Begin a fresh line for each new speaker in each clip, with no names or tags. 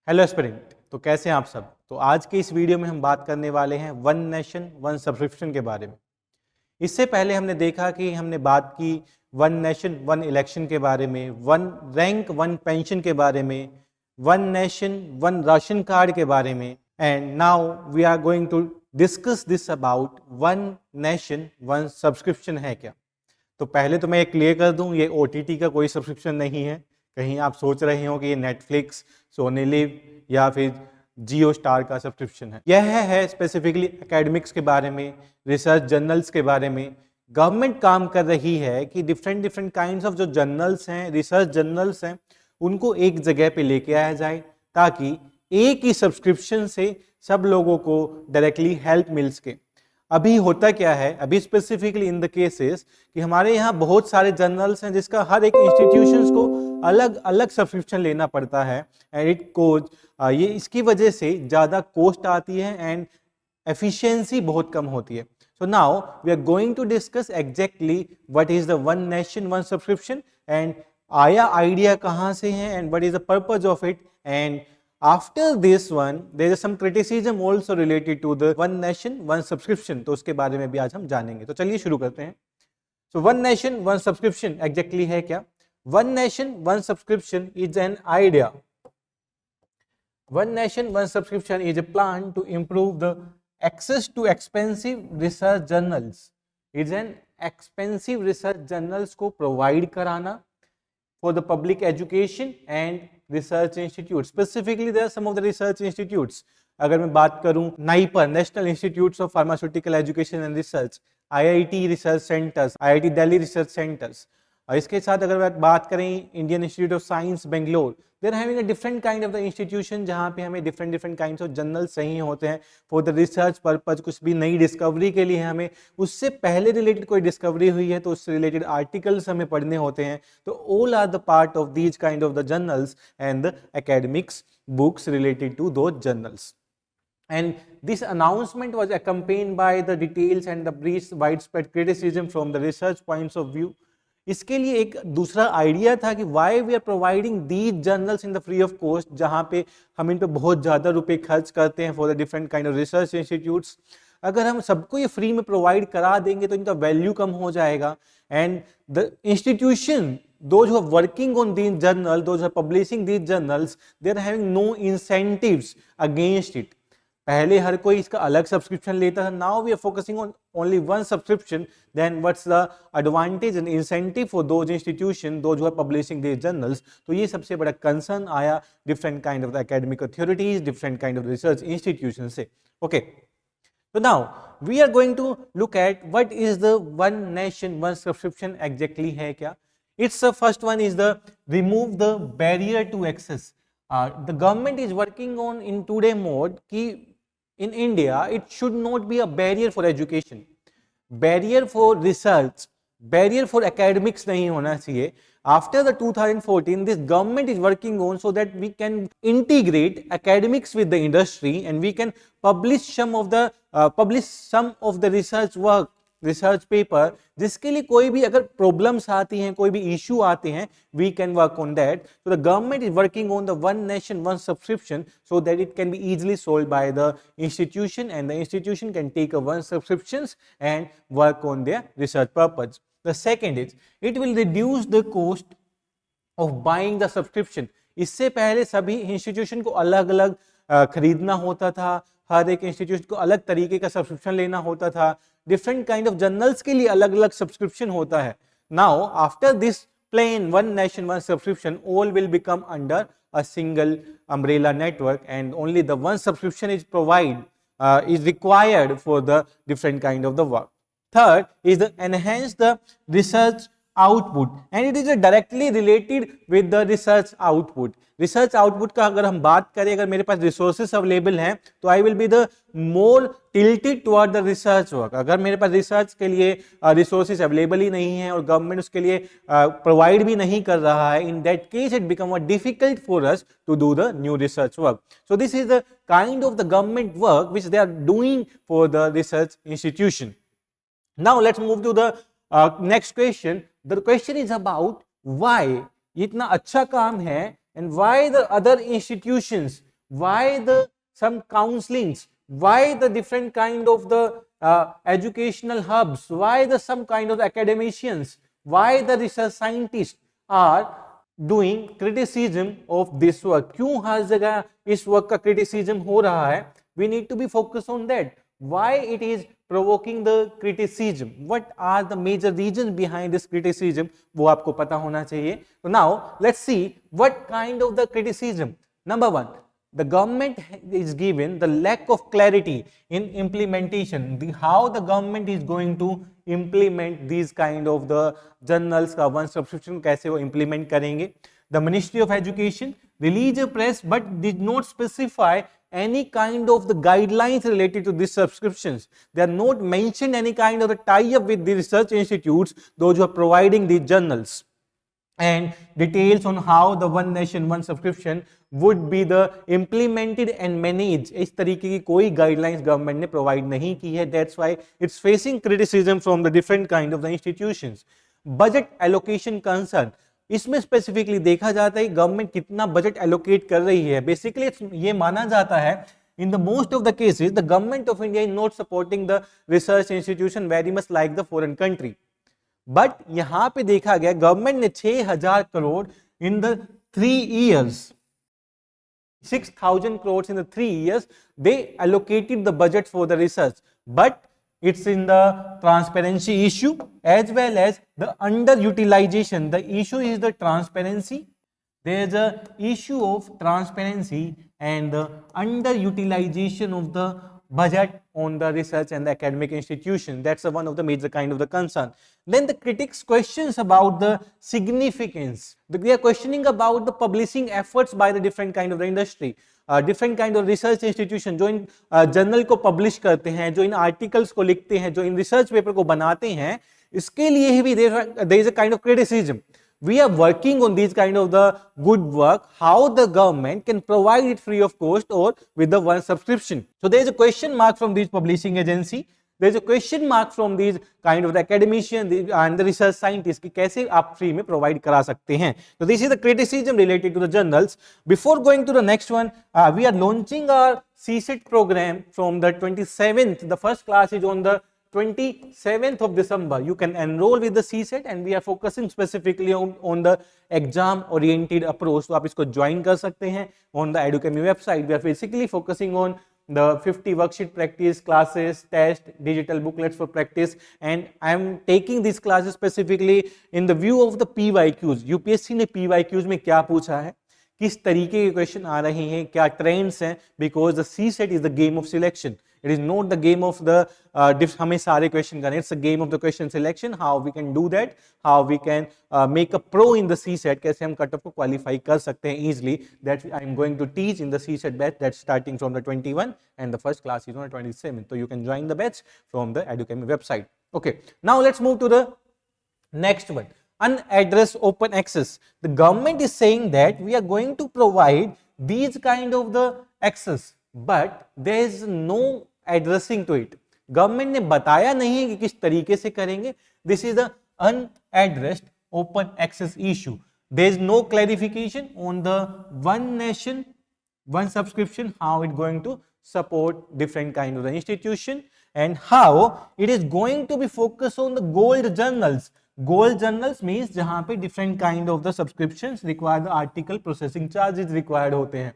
Hello aspirant, तो कैसे हैं आप सब। तो आज के इस वीडियो में हम बात करने वाले हैं वन नेशन वन सब्सक्रिप्शन के बारे में। इससे पहले हमने देखा कि हमने बात की वन नेशन वन इलेक्शन के बारे में, वन रैंक वन पेंशन के बारे में, one nation one ration card के बारे में, and now we are going to discuss this about one nation one subscription है क्या। तो पहले तो मैं ये क्लियर कर दूं, ये OTT का कोई सब्सक्रिप्शन नहीं है। कहीं आप सोच रहे हो कि ये नेटफ्लिक्स, सोनी लिव या फिर जियो स्टार का सब्सक्रिप्शन है। यह है स्पेसिफिकली एकेडमिक्स के बारे में, रिसर्च जर्नल्स के बारे में। गवर्नमेंट काम कर रही है कि डिफरेंट काइंड्स ऑफ जो जर्नल्स हैं, रिसर्च जर्नल्स हैं, उनको एक जगह पे लेके आया जाए ताकि एक ही सब्सक्रिप्शन से सब लोगों को डायरेक्टली हेल्प मिल सके। अभी होता क्या है, अभी स्पेसिफिकली इन द केसेस कि हमारे यहाँ बहुत सारे जर्नल्स हैं जिसका हर एक इंस्टीट्यूशंस को अलग अलग सब्सक्रिप्शन लेना पड़ता है एंड इट कोज ये इसकी वजह से ज़्यादा कॉस्ट आती है एंड एफिशिएंसी बहुत कम होती है। So now we are going to discuss exactly what is the one nation one subscription and आया आइडिया कहाँ से है and what is the purpose of it. And after this one there is some criticism also related to the one nation one subscription, तो उसके बारे में भी आज हम जानेंगे। तो चलिए शुरू करते हैं। So one nation one subscription exactly है क्या? One nation one subscription is an idea. One nation one subscription is a plan to improve the access to expensive research journals. It's an expensive research journals को provide कराना for the public education and research institutes. Specifically there are some of the research institutes. अगर मैं बात करूं NIPER, national institutes of pharmaceutical education and research, IIT research centres, IIT Delhi research centres. इसके साथ अगर बात करें Indian institute of science Bangalore, they're having a different kind of the institution जहां पे हमें डिफरेंट काइंड्स ऑफ जर्नल चाहिए होते हैं फॉर द रिसर्च पर्पज। कुछ भी नई डिस्कवरी के लिए हमें उससे पहले रिलेटेड कोई डिस्कवरी हुई है तो उससे रिलेटेड आर्टिकल्स हमें पढ़ने होते हैं। तो all are the part of these kind of the journals and the academics books related to those journals. And this announcement was accompanied by the details and the brief widespread criticism from the research points of view. इसके लिए एक दूसरा idea था कि why we are providing these journals in the free of cost, जहाँ पे हम इन पे बहुत ज़्यादा रुपए खर्च करते हैं for the different kind of research institutes। अगर हम सबको ये फ्री में प्रोवाइड करा देंगे तो इनका वैल्यू कम हो जाएगा and the institution those who are working on these journals, those who are publishing these journals, they are having no incentives against it। पहले हर कोई इसका अलग सब्सक्रिप्शन लेता था, now we are focusing on only one subscription, then what's the advantage and incentive for those institution those who are publishing these journals. तो ये सबसे बड़ा कंसर्न आया different kind of the academic authorities, different kind of research institution से। Okay, तो now we are going to look at what is the one nation one subscription exactly है क्या। It's first one is the remove the barrier to access. The government is working on in today mode कि in India it should not be a barrier for education, barrier for research, barrier for academics नहीं होना चाहिए। After the 2014 this government is working on so that we can integrate academics with the industry and we can publish some of the research work, research paper, जिसके लिए कोई भी अगर problems आती हैं, कोई भी इशू आते हैं, we can work on that. So the government is working on the one nation one subscription so that it can be easily solve by the institution and the institution can take a one subscriptions and work on their research purpose. The second is it will reduce the cost of buying the subscription. इससे पहले सभी institution को अलग अलग खरीदना होता था, हर एक इंस्टीट्यूशन को अलग तरीके का सब्सक्रिप्शन लेना होता था, डिफरेंट काइंड ऑफ जर्नल्स के लिए अलग अलग सब्सक्रिप्शन होता है। Now after this plan one nation one subscription all will become under a single umbrella network and only the one subscription is required for the different kind of the work. Third is the enhance the research output and it is directly related with the research output. Research output का अगर हम बात करें, अगर मेरे पास resources available हैं तो I will be the more tilted toward the research work. अगर मेरे पास रिसर्च के लिए रिसोर्सेस अवेलेबल ही नहीं है और गवर्नमेंट उसके लिए प्रोवाइड भी नहीं कर रहा है, in that case it become a difficult for us to do the new research work. So this is the kind of the government work which they are doing for the research institution. Now let's move to the next question. The question is about why इतना अच्छा काम है and why the other institutions why the some counselings, why the different kind of the educational hubs, why the some kind of academicians, why the research scientists are doing criticism of this work. क्यों हर जगह इस work का criticism हो रहा है? We need to be focused on that. Why it is provoking the criticism? What are the major reasons behind this criticism? वो आपको पता होना चाहिए. So now let's see what kind of the criticism. Number one, the government is given the lack of clarity in implementation. How the government is going to implement these kind of the journals का one subscription कैसे वो implement करेंगे. The Ministry of Education released a press but did not specify any kind of the guidelines related to these subscriptions. They are not mentioned any kind of the tie-up with the research institutes, those who are providing these journals, and details on how the one nation one subscription would be the implemented and managed. इस तरीके की कोई guidelines government ने provide नहीं की है. That's why it's facing criticism from the different kind of the institutions. Budget allocation concern, इसमें specifically देखा जाता है गवर्नमेंट कितना बजट एलोकेट कर रही है. बेसिकली ये माना जाता है in the most of the cases the government of India is not supporting the research institution very much like the foreign country. But यहां पे देखा गया गवर्नमेंट ने 6000 crore in the 3 years, 6000 crores in the 3 years they allocated the budget for the research, but it's in the transparency issue as well as the underutilization. The issue is the transparency. There is a issue of transparency and the underutilization of the budget on the research and the academic institution. That's one of the major kind of the concern. Then the critics questions about the significance. They are questioning about the publishing efforts by the different kind of the industry. Different kind of research institution जो इन journal को publish करते हैं, जो इन articles को लिखते हैं, जो in research paper को बनाते हैं, इसके लिए भी there is a kind of criticism. We are working on these kind of the good work, how the government can provide it free of cost or with the one subscription. So there is a question mark from these publishing agency. There is a question mark from these kind of the academician and the research scientists कि कैसे आप free में provide करा सकते हैं. So this is the criticism related to the journals. Before going to the next one, we are launching our CSET program from the 27th. The first class is on the 27th of December. You can enroll with the CSET and we are focusing specifically on the exam oriented approach. तो आप इसको join कर सकते हैं on the Edukemy website. We are basically focusing on the 50 worksheet practice classes, test, digital booklets for practice, and I am taking these classes specifically in the view of the PYQs. UPSC ने PYQs में क्या पूछा है, किस तरीके के question आ रहे हैं, क्या ट्रेंड्स हैं, because the CSET is the game of selection. It is not the game of the हमें सारे क्वेश्चन करने. It's a game of the question selection. How we can do that, how we can make a pro in the CSET, कैसे हम cut off को qualify कर सकते हैं easily. That I am going to teach in the CSET batch that's starting from the 21 and the first class is on the 27th. So you can join the batch from the Edukemy website. Okay, now let's move to the next one. Unaddressed open access. The government is saying that we are going to provide these kind of the access, but there is no addressing to it. Government ने बताया नहीं है कि किस तरीके से करेंगे. This is the unaddressed open access issue. There is no clarification on the one nation one subscription, how it going to support different kind of the institution and how it is going to be focused on the gold journals. Gold journals means जहां पे different kind of the subscriptions require the article processing charges required होते हैं.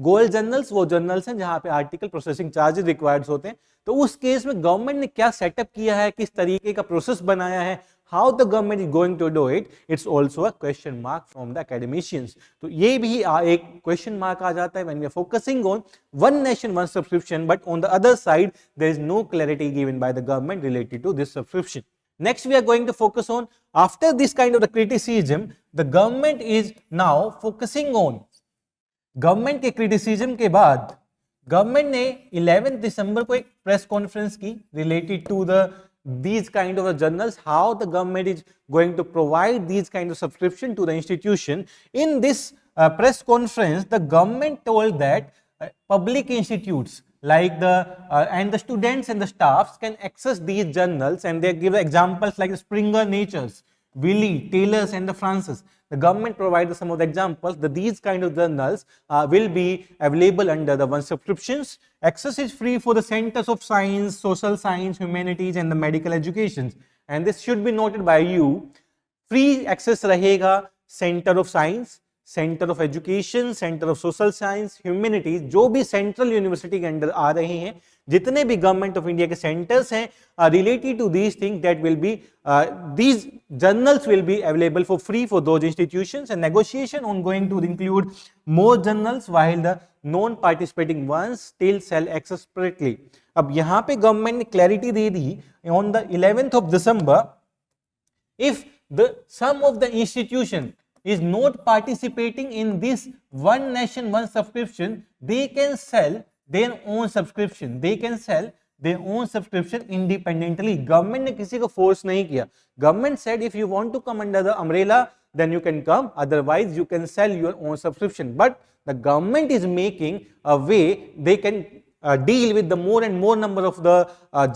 Gold journals वो journals हैं जहां पे article processing charges required होते हैं. तो उस केस में गवर्नमेंट ने क्या सेटअप किया है, किस तरीके का प्रोसेस बनाया है, how the government is going to do it, it's also a question mark from the academicians. तो ये भी एक क्वेश्चन मार्क आ जाता है when we are focusing on one nation one subscription, but on the other side there is no clarity given by the government related to this subscription. Next we are going to focus on, after this kind of the criticism, the government is now focusing on, government के criticism के बाद government ने 11 दिसंबर को एक press conference की related to the these kind of journals, how the government is going to provide these kind of subscription to the institution. In this press conference, the government told that public institutes like the and the students and the staffs can access these journals, and they give examples like the Springer Natures, Wiley, Taylor's and the Francis. The government provided some of the examples that these kind of journals will be available under the one subscriptions. Access is free for the centers of science, social science, humanities and the medical education. And this should be noted by you. Free access रहेगा center of science, centre of education, centre of social science, humanities, जो भी central university के under आ रहे हैं, जितने भी government of India के सेंटर्स हैं related to these thing, that will be these journals will be available for free for those institutions and negotiation on going to include more journals while the non participating ones still sell access separately. अब यहाँ पे government ने clarity they the on the 11th of December, if the some of the institution is not participating in this one nation one subscription, they can sell their own subscription. They can sell their own subscription independently. Government ने किसी को force नहीं किया. Government said if you want to come under the umbrella, then you can come. Otherwise, you can sell your own subscription. But the government is making a way they can deal with the more and more number of the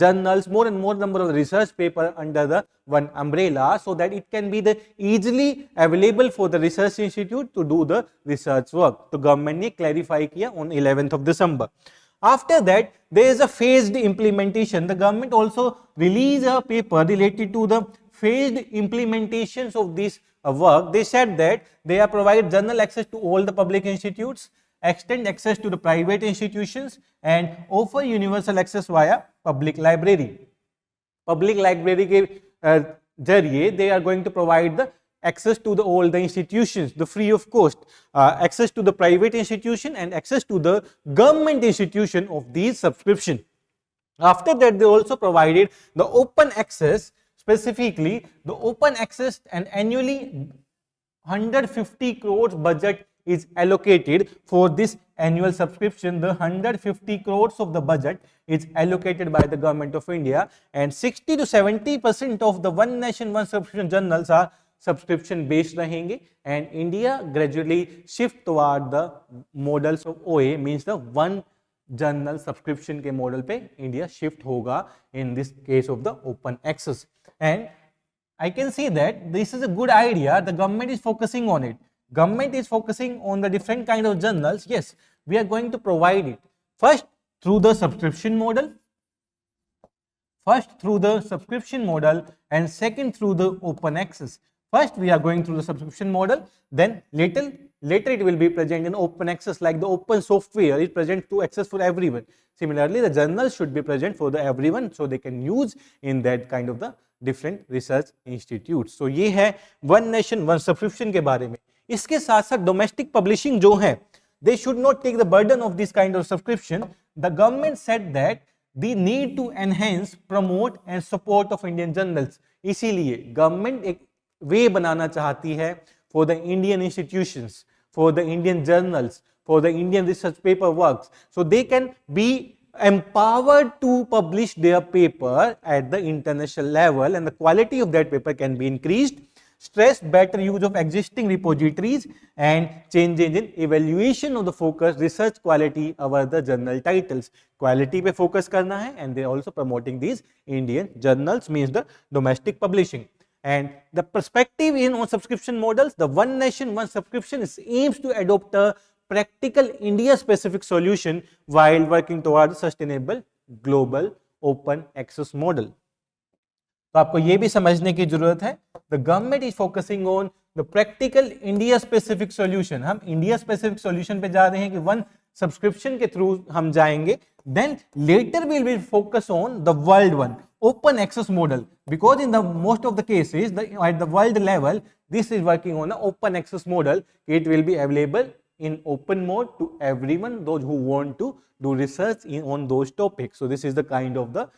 journals, more and more number of the research paper under the one umbrella, so that it can be the easily available for the research institute to do the research work. तो government ने clarify किया on 11th of December. After that, there is a phased implementation. The government also released a paper related to the phased implementations of this work. They said that they are provided journal access to all the public institutes, extend access to the private institutions and offer universal access via public library. Public library के जरिए they are going to provide the access to the all the institutions, the free of cost, access to the private institution and access to the government institution of these subscription. After that, they also provided the open access, specifically the open access, and annually 150 crores budget is allocated for this annual subscription. The 150 crores of the budget is allocated by the government of India, and 60 to 70% of the one nation one subscription journals are subscription based रहेंगे, and India gradually shift toward the models of OA, means the one journal subscription के model पे India shift होगा in this case of the open access. And I can see that this is a good idea. The government is focusing on it. Government is focusing on the different kind of journals. Yes, we are going to provide it first through the subscription model, and second through the open access. First we are going through the subscription model, then later it will be present in open access, like the open software is present to access for everyone. Similarly, the journals should be present for the everyone, so they can use in that kind of the different research institutes. So ये है one nation one subscription के बारे में. इसके साथ साथ domestic publishing जो है, they should not take the burden of this kind of subscription. The government said that they need to enhance, promote and support of Indian journals. इसीलिए government एक वे बनाना चाहती है for the Indian institutions, for the Indian journals, for the Indian research paper works, so they can be empowered to publish their paper at the international level, and the quality of that paper can be increased. Stress better use of existing repositories and changes in evaluation of the focus research quality over the journal titles. Quality पे focus करना है, and they are also promoting these Indian journals, means the domestic publishing. And the perspective in on subscription models, the one nation one subscription aims to adopt a practical India specific solution while working towards sustainable global open access model. तो आपको ये भी समझने की जरूरत है, the government is focusing on the practical India specific solution. हम India specific solution पे जा रहे हैं कि one subscription के through हम जाएंगे, then later we will focus on the world one open access model, because in the most of the cases at the world level this is working on the open access model. It will be available in open mode to everyone, those who want to do research on those topics. So this is the kind of the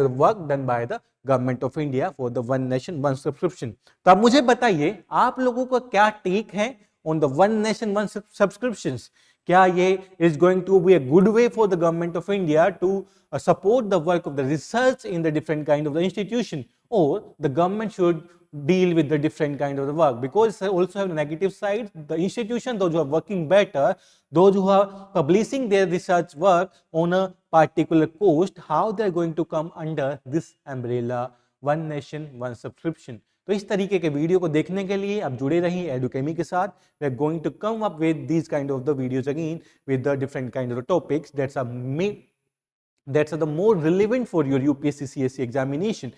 work done by the government of India for the one nation one subscription. तो आप मुझे बताइए आप लोगों को क्या take है on the one nation one subscriptions. क्या ये is going to be a good way for the government of India to support the work of the research in the different kind of the institution, or the government should deal with the different kind of the work, because it also have negative sides. The institution, those who are working better, those who are publishing their research work on a particular cost, how they are going to come under this umbrella one nation one subscription. तो इस तरीके के video को देखने के लिए आप जुड़े रहिए एडुकेमी के साथ. We are going to come up with these kind of the videos again with the different kind of topics that's the more relevant for your UPSC CSC examination.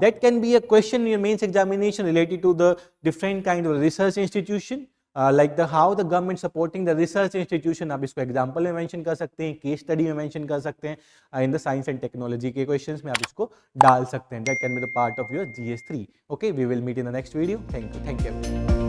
That can be a question in your mains examination related to the different kind of research institution, like how the government supporting the research institution. आप इसको example में mention कर सकते हैं, case study में mention कर सकते हैं, in the science and technology के questions में आप इसको डाल सकते हैं. That can be the part of your GS3. Okay, we will meet in the next video. Thank you.